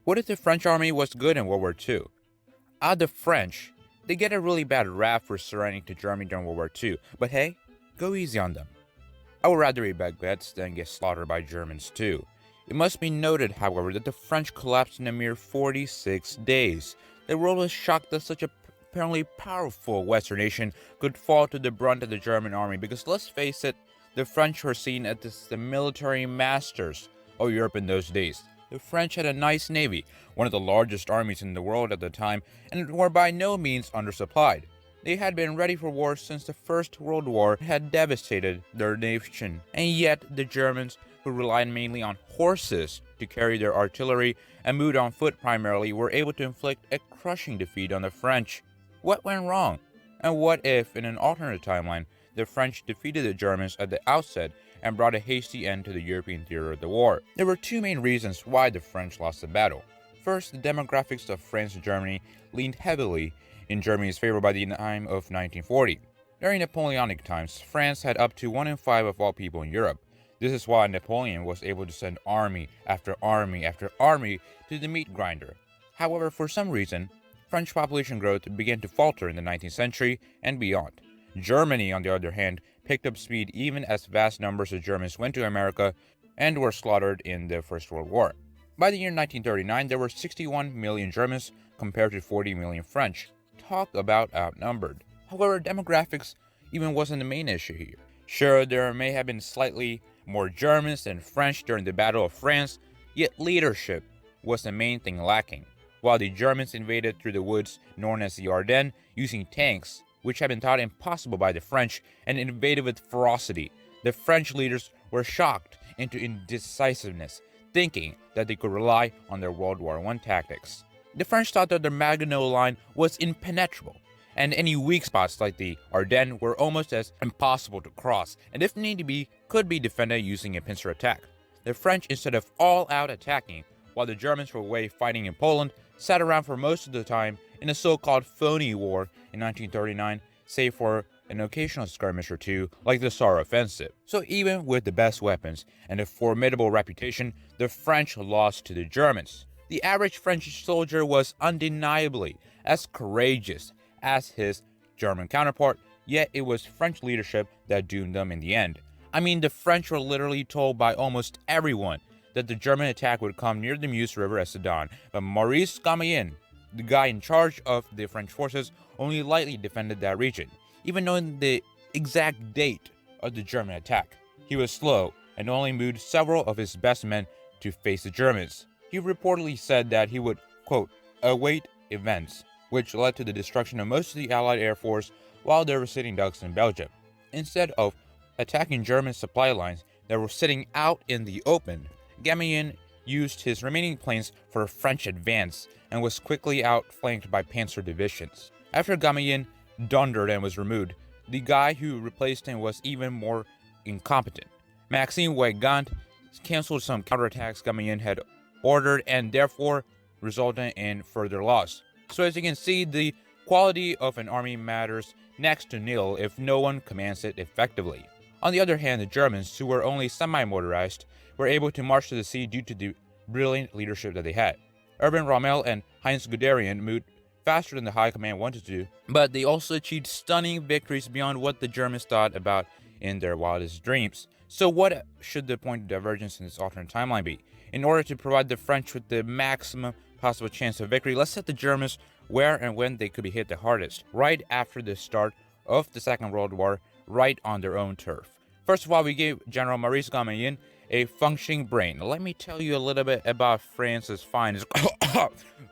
What if the French army was good in World War II? The French, they get a really bad rap for surrendering to Germany during World War II, but hey, go easy on them. I would rather eat baguettes than get slaughtered by Germans too. It must be noted, however, that the French collapsed in a mere 46 days. The world was shocked that such a apparently powerful Western nation could fall to the brunt of the German army, because let's face it, the French were seen as the military masters of Europe in those days. The French had a nice navy, one of the largest armies in the world at the time, and were by no means undersupplied. They had been ready for war since the First World War had devastated their nation, and yet the Germans, who relied mainly on horses to carry their artillery and moved on foot primarily, were able to inflict a crushing defeat on the French. What went wrong? And what if, in an alternate timeline, the French defeated the Germans at the outset and brought a hasty end to the European theater of the war? There were two main reasons why the French lost the battle. First, the demographics of France and Germany leaned heavily in Germany's favor by the time of 1940. During Napoleonic times, France had up to 1 in 5 of all people in Europe. This is why Napoleon was able to send army after army after army to the meat grinder. However, for some reason, French population growth began to falter in the 19th century and beyond. Germany, on the other hand, picked up speed even as vast numbers of Germans went to America and were slaughtered in the First World War. By the year 1939, there were 61 million Germans compared to 40 million French. Talk about outnumbered. However, demographics even wasn't the main issue here. Sure, there may have been slightly more Germans than French during the Battle of France, yet leadership was the main thing lacking. While the Germans invaded through the woods known as the Ardennes using tanks, which had been thought impossible by the French, and invaded with ferocity, the French leaders were shocked into indecisiveness, thinking that they could rely on their World War I tactics. The French thought that their Maginot Line was impenetrable, and any weak spots like the Ardennes were almost as impossible to cross, and if need be, could be defended using a pincer attack. The French, instead of all-out attacking, while the Germans were away fighting in Poland, sat around for most of the time in a so-called phony war in 1939, save for an occasional skirmish or two like the Saar Offensive. So even with the best weapons and a formidable reputation, the French lost to the Germans. The average French soldier was undeniably as courageous as his German counterpart, yet it was French leadership that doomed them in the end. I mean, the French were literally told by almost everyone that the German attack would come near the Meuse River at Sedan, but Maurice Gamelin, the guy in charge of the French forces, only lightly defended that region, even knowing the exact date of the German attack. He was slow and only moved several of his best men to face the Germans. He reportedly said that he would, quote, await events, which led to the destruction of most of the Allied Air Force while they were sitting ducks in Belgium. Instead of attacking German supply lines that were sitting out in the open, Gamelin used his remaining planes for a French advance and was quickly outflanked by panzer divisions. After Gamelin dundered and was removed, the guy who replaced him was even more incompetent. Maxime Weygand canceled some counterattacks Gamelin had ordered and therefore resulted in further loss. So as you can see, the quality of an army matters next to nil if no one commands it effectively. On the other hand, the Germans, who were only semi-motorized, were able to march to the sea due to the brilliant leadership that they had. Urban Rommel and Heinz Guderian moved faster than the high command wanted to, but they also achieved stunning victories beyond what the Germans thought about in their wildest dreams. So what should the point of divergence in this alternate timeline be? In order to provide the French with the maximum possible chance of victory, let's set the Germans where and when they could be hit the hardest, right after the start of the Second World War, right on their own turf. First of all, we gave General Maurice Gamelin a functioning brain. Let me tell you a little bit about France's finest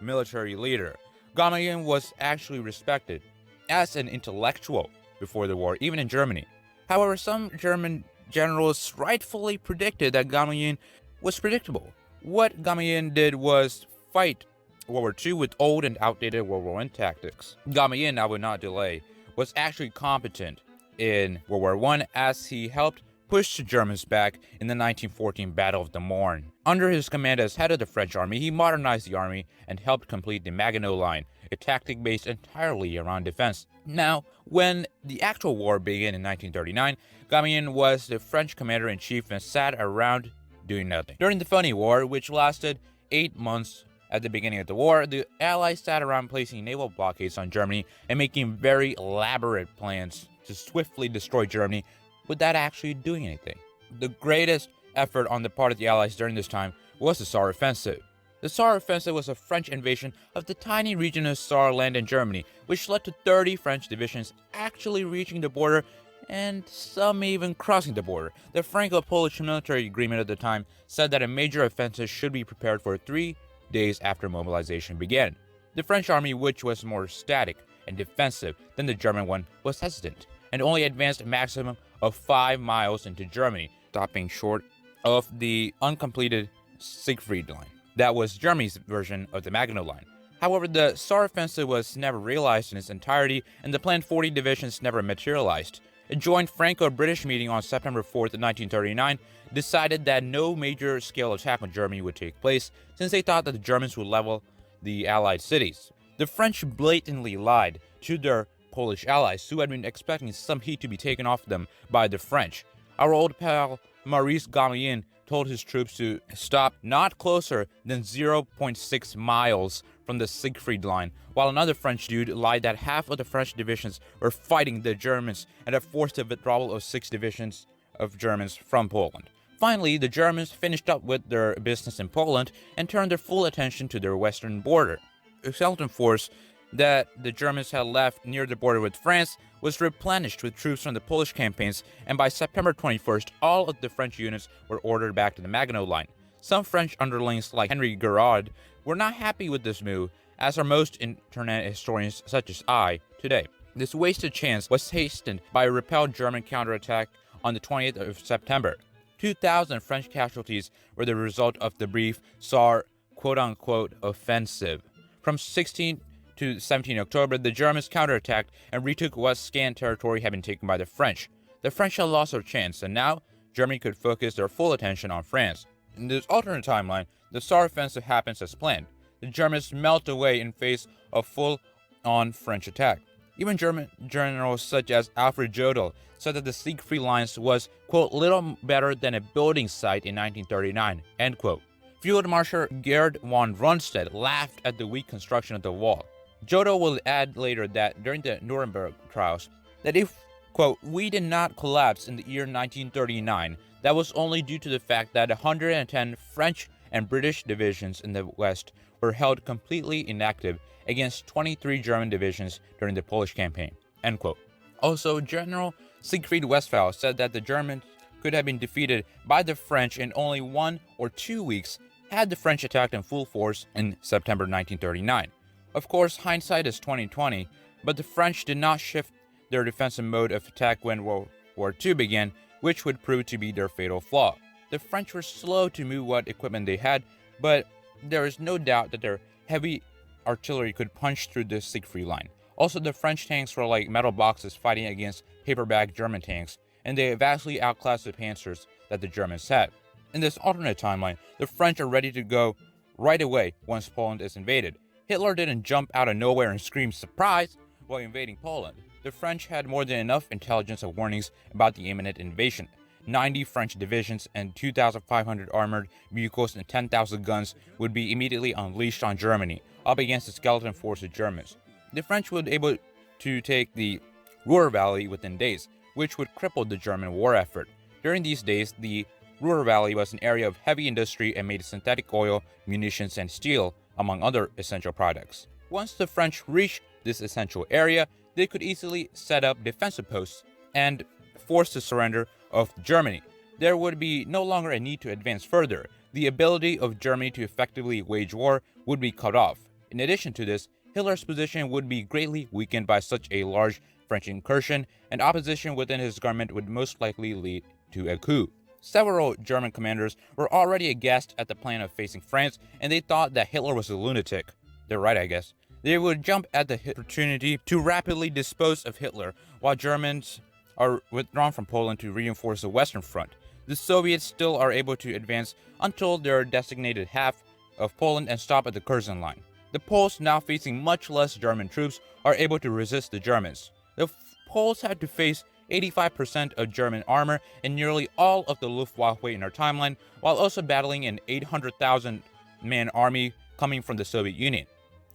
military leader. Gamelin was actually respected as an intellectual before the war, even in Germany. However, some German generals rightfully predicted that Gamelin was predictable. What Gamelin did was fight World War II with old and outdated World War I tactics. Gamelin, I would not delay, was actually competent in World War I as he helped push the Germans back in the 1914 Battle of the Marne. Under his command as head of the French army, he modernized the army and helped complete the Maginot Line, a tactic based entirely around defense. Now, when the actual war began in 1939, Gamelin was the French commander-in-chief and sat around doing nothing. During the Funny War, which lasted 8 months At the beginning of the war, the Allies sat around placing naval blockades on Germany and making very elaborate plans to swiftly destroy Germany without actually doing anything. The greatest effort on the part of the Allies during this time was the Saar Offensive. The Saar Offensive was a French invasion of the tiny region of Saarland in Germany, which led to 30 French divisions actually reaching the border and some even crossing the border. The Franco-Polish military agreement at the time said that a major offensive should be prepared for 3 days after mobilization began. The French army, which was more static and defensive than the German one, was hesitant and only advanced a maximum of 5 miles into Germany, stopping short of the uncompleted Siegfried Line. That was Germany's version of the Maginot Line. However, the Saar Offensive was never realized in its entirety, and the planned 40 divisions never materialized. A joint Franco-British meeting on September 4th, 1939, decided that no major-scale attack on Germany would take place, since they thought that the Germans would level the Allied cities. The French blatantly lied to their Polish allies, who had been expecting some heat to be taken off them by the French. Our old pal Maurice Gamelin told his troops to stop not closer than 0.6 miles from the Siegfried Line, while another French dude lied that half of the French divisions were fighting the Germans and had forced the withdrawal of 6 divisions of Germans from Poland. Finally, the Germans finished up with their business in Poland and turned their full attention to their western border. A skeleton force that the Germans had left near the border with France was replenished with troops from the Polish campaigns, and by September 21st, all of the French units were ordered back to the Maginot Line. Some French underlings like Henry Giraud were not happy with this move, as are most internet historians such as I today. This wasted chance was hastened by a repelled German counterattack on the 20th of September. 2,000 French casualties were the result of the brief Saar quote-unquote offensive. From 16 to 17 October, the Germans counterattacked and retook what scant territory had been taken by the French. The French had lost their chance, and now Germany could focus their full attention on France. In this alternate timeline, the Saar Offensive happens as planned. The Germans melt away in face of full-on French attack. Even German generals such as Alfred Jodl said that the Siegfried Lines was, quote, little better than a building site in 1939, end quote. Field Marshal Gerd von Rundstedt laughed at the weak construction of the wall. Jodl will add later that during the Nuremberg trials, that if, quote, we did not collapse in the year 1939, that was only due to the fact that 110 French and British divisions in the West were held completely inactive against 23 German divisions during the Polish campaign, end quote. Also, General Siegfried Westphal said that the Germans could have been defeated by the French in only 1 or 2 weeks had the French attacked in full force in September 1939. Of course, hindsight is 20/20, but the French did not shift their defensive mode of attack when World War II began, which would prove to be their fatal flaw. The French were slow to move what equipment they had, but there is no doubt that their heavy artillery could punch through the Siegfried Line. Also, the French tanks were like metal boxes fighting against paperback German tanks, and they vastly outclassed the panzers that the Germans had. In this alternate timeline, the French are ready to go right away once Poland is invaded. Hitler didn't jump out of nowhere and scream surprise while invading Poland. The French had more than enough intelligence and warnings about the imminent invasion. 90 French divisions and 2,500 armored vehicles and 10,000 guns would be immediately unleashed on Germany, up against the skeleton force of Germans. The French would be able to take the Ruhr Valley within days, which would cripple the German war effort. During these days, the Ruhr Valley was an area of heavy industry and made synthetic oil, munitions, and steel, among other essential products. Once the French reached this essential area, they could easily set up defensive posts and force the surrender of Germany. There would be no longer a need to advance further. The ability of Germany to effectively wage war would be cut off. In addition to this, Hitler's position would be greatly weakened by such a large French incursion, and opposition within his government would most likely lead to a coup. Several German commanders were already aghast at the plan of facing France, and they thought that Hitler was a lunatic. They're right, I guess. They would jump at the opportunity to rapidly dispose of Hitler, while Germans are withdrawn from Poland to reinforce the Western Front. The Soviets still are able to advance until their designated half of Poland and stop at the Curzon Line. The Poles, now facing much less German troops, are able to resist the Germans. The Poles had to face 85% of German armor and nearly all of the Luftwaffe in our timeline, while also battling an 800,000-man army coming from the Soviet Union.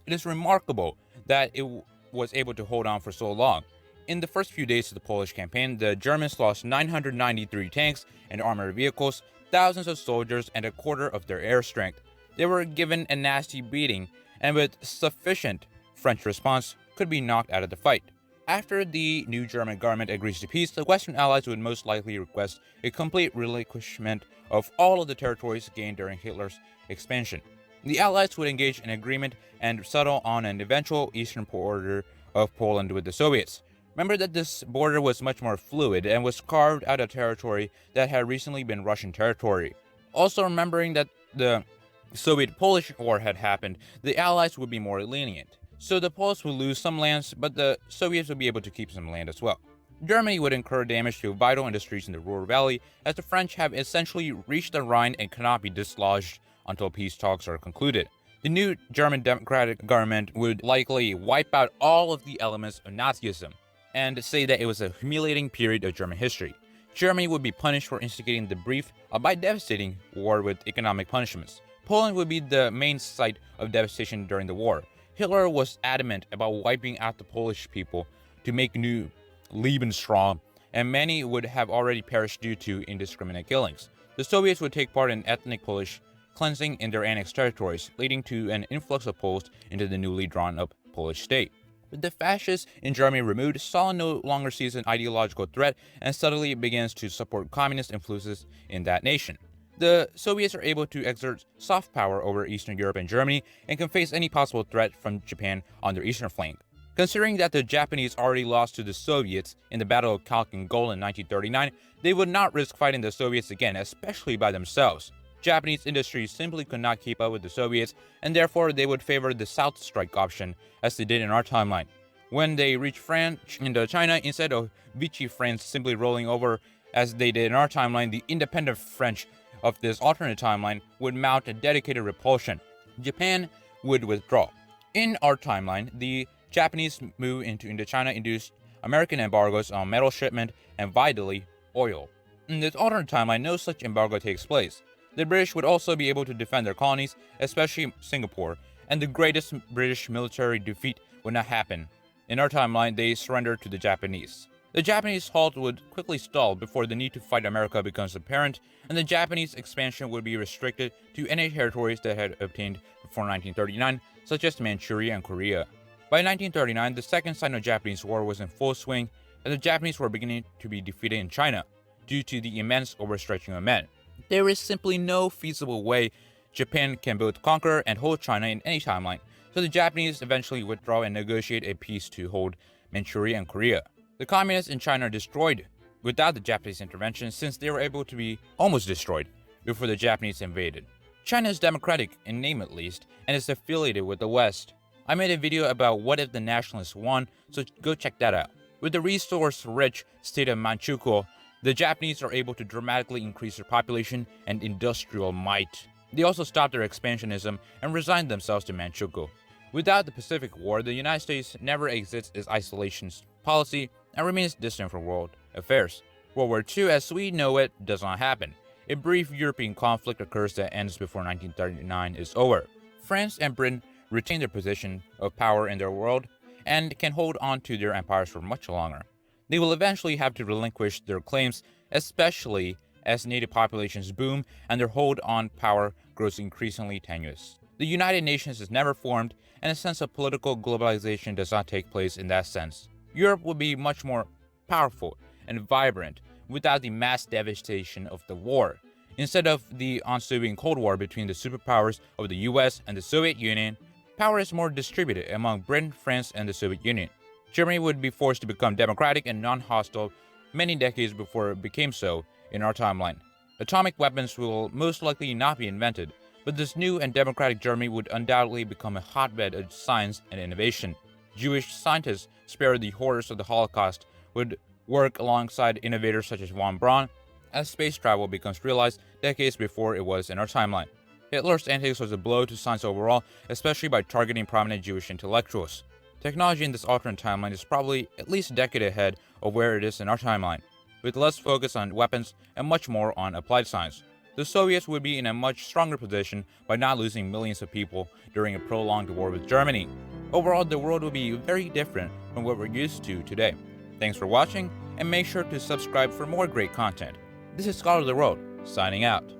It is remarkable that it was able to hold on for so long. In the first few days of the Polish campaign, the Germans lost 993 tanks and armored vehicles, thousands of soldiers, and a quarter of their air strength. They were given a nasty beating, and with sufficient French response, could be knocked out of the fight. After the new German government agrees to peace, the Western Allies would most likely request a complete relinquishment of all of the territories gained during Hitler's expansion. The Allies would engage in agreement and settle on an eventual eastern border of Poland with the Soviets. Remember that this border was much more fluid and was carved out of territory that had recently been Russian territory. Also remembering that the Soviet-Polish War had happened, the Allies would be more lenient. So the Poles would lose some lands, but the Soviets would be able to keep some land as well. Germany would incur damage to vital industries in the Ruhr Valley, as the French have essentially reached the Rhine and cannot be dislodged until peace talks are concluded. The new German democratic government would likely wipe out all of the elements of Nazism and say that it was a humiliating period of German history. Germany would be punished for instigating the brief, albeit devastating, war with economic punishments. Poland would be the main site of devastation during the war. Hitler was adamant about wiping out the Polish people to make new Lebensraum, and many would have already perished due to indiscriminate killings. The Soviets would take part in ethnic Polish cleansing in their annexed territories, leading to an influx of Poles into the newly drawn-up Polish state. With the fascists in Germany removed, Stalin no longer sees an ideological threat and suddenly begins to support communist influences in that nation. The Soviets are able to exert soft power over Eastern Europe and Germany and can face any possible threat from Japan on their eastern flank. Considering that the Japanese already lost to the Soviets in the Battle of Khalkhin Gol in 1939, they would not risk fighting the Soviets again, especially by themselves. Japanese industries simply could not keep up with the Soviets, and therefore they would favor the South Strike option, as they did in our timeline. When they reached French Indochina, instead of Vichy France simply rolling over as they did in our timeline, the independent French of this alternate timeline would mount a dedicated repulsion. Japan would withdraw. In our timeline, the Japanese move into Indochina induced American embargoes on metal shipment and vitally, oil. In this alternate timeline, no such embargo takes place. The British would also be able to defend their colonies, especially Singapore, and the greatest British military defeat would not happen. In our timeline, they surrendered to the Japanese. The Japanese halt would quickly stall before the need to fight America becomes apparent, and the Japanese expansion would be restricted to any territories that had obtained before 1939, such as Manchuria and Korea. By 1939, the Second Sino-Japanese War was in full swing, and the Japanese were beginning to be defeated in China due to the immense overstretching of men. There is simply no feasible way Japan can both conquer and hold China in any timeline, so the Japanese eventually withdraw and negotiate a peace to hold Manchuria and Korea. The communists in China are destroyed without the Japanese intervention, since they were able to be almost destroyed before the Japanese invaded. China is democratic, in name at least, and is affiliated with the West. I made a video about what if the nationalists won, so go check that out. With the resource-rich state of Manchukuo, the Japanese are able to dramatically increase their population and industrial might. They also stopped their expansionism and resigned themselves to Manchukuo. Without the Pacific War, the United States never exits its isolationist policy and remains distant from world affairs. World War II, as we know it, does not happen. A brief European conflict occurs that ends before 1939 is over. France and Britain retain their position of power in their world and can hold on to their empires for much longer. They will eventually have to relinquish their claims, especially as native populations boom and their hold on power grows increasingly tenuous. The United Nations is never formed, and a sense of political globalization does not take place in that sense. Europe would be much more powerful and vibrant without the mass devastation of the war. Instead of the ensuing Cold War between the superpowers of the US and the Soviet Union, power is more distributed among Britain, France, and the Soviet Union. Germany would be forced to become democratic and non-hostile many decades before it became so in our timeline. Atomic weapons will most likely not be invented, but this new and democratic Germany would undoubtedly become a hotbed of science and innovation. Jewish scientists spared the horrors of the Holocaust would work alongside innovators such as von Braun as space travel becomes realized decades before it was in our timeline. Hitler's antics was a blow to science overall, especially by targeting prominent Jewish intellectuals. Technology in this alternate timeline is probably at least a decade ahead of where it is in our timeline, with less focus on weapons and much more on applied science. The Soviets would be in a much stronger position by not losing millions of people during a prolonged war with Germany. Overall, the world would be very different from what we're used to today. Thanks for watching, and make sure to subscribe for more great content. This is Scholar of the World, signing out.